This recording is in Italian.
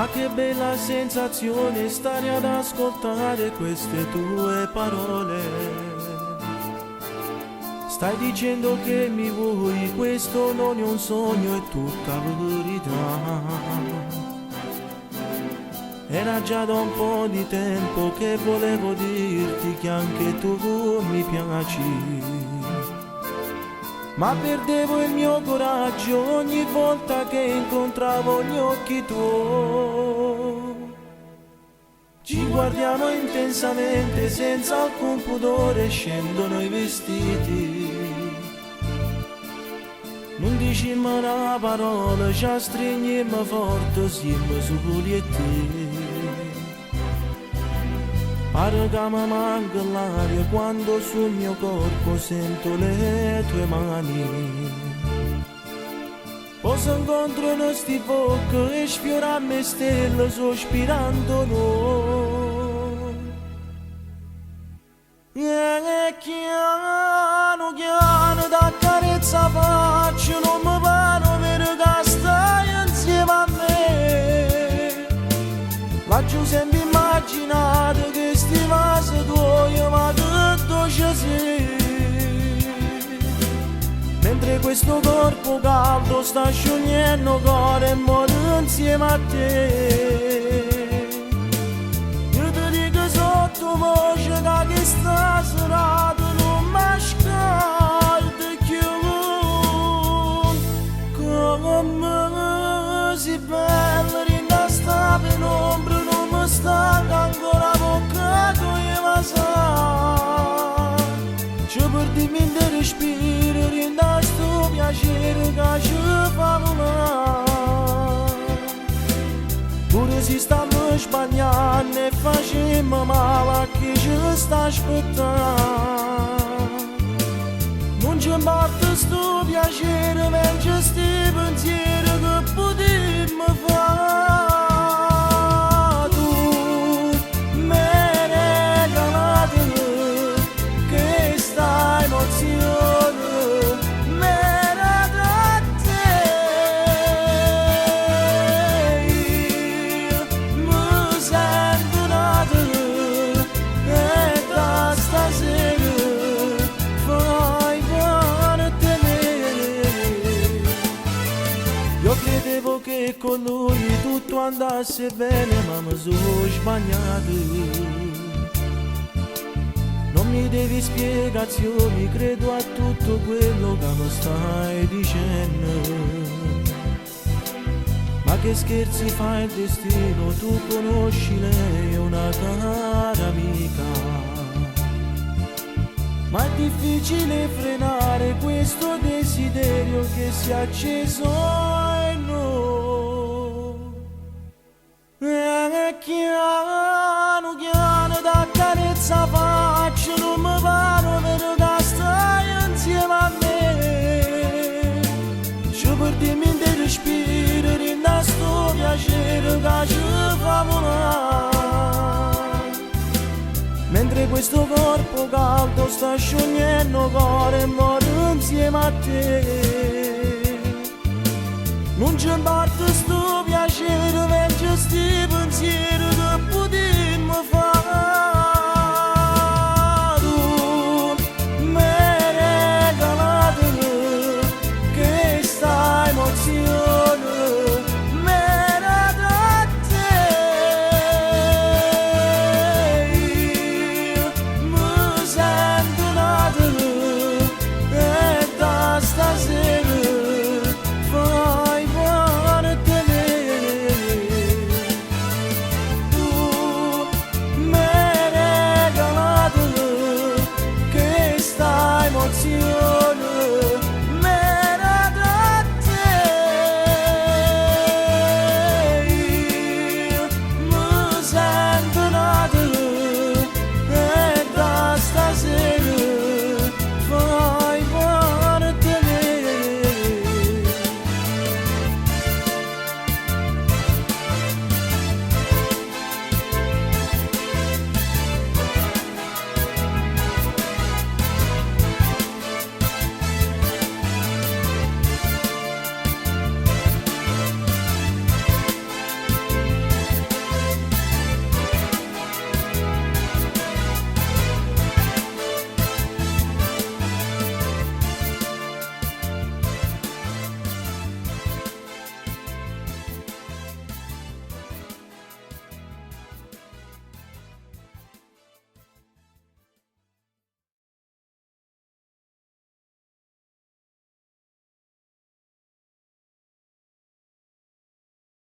Ma che bella sensazione stare ad ascoltare queste tue parole. Stai dicendo che mi vuoi, questo non è un sogno, è tutta verità. Era già da un po' di tempo che volevo dirti che anche tu mi piaci. Ma perdevo il mio coraggio ogni volta che incontravo gli occhi tuoi. Ci guardiamo intensamente senza alcun pudore, scendono i vestiti. Non dicimmo una parola, ci stringemmo forte, siamo soli e te. Pare che mi manca l'aria quando sul mio corpo sento le tue mani. Poi si incontrano sti fuochi e sfiorano le stelle sospirando noi. E chiano chiano da carezza faccio, non mi pare vero che stai insieme a me. Faccio sempre immaginato che sti vasi tuoi ma tutto ci sei. Mentre questo corpo caldo sta sciogliendo cuore e muore insieme a te. Io ti dico sottovoce che sta serata non mi ascolti più. Come si bella rinda sta penombra, non mi stanca ancora bocca tua ma sa. Ci perdiamo in respiro, rinda sto piacere che ci fa volare. Pure se stiamo sbagliando e facciamo male a chi ci sta aspettando. Non ci importa sto piacere, mentre sti pensieri che potremmo fare. Tu mi hai regalato questa emozione, m'era da te. Mi sento nato e da stasera fai parte me. Io credevo che con lui tutto andasse bene, ma mi sono sbagliato. Non mi devi spiegazioni, credo a tutto quello che mi stai dicendo. Ma che scherzi fa il destino, tu conosci lei, è una cara amica. Ma è difficile frenare questo desiderio che si è acceso in noi. E chiano chiano da carezza faccio, non mi pare vero che stai insieme a me. Ci perdiamo in respiro, rinda sto piacere che ci fa volare. Mentre questo corpo caldo sta sciogliendo cuore e muore insieme a te. Non ci importa sto piacere, mentre sti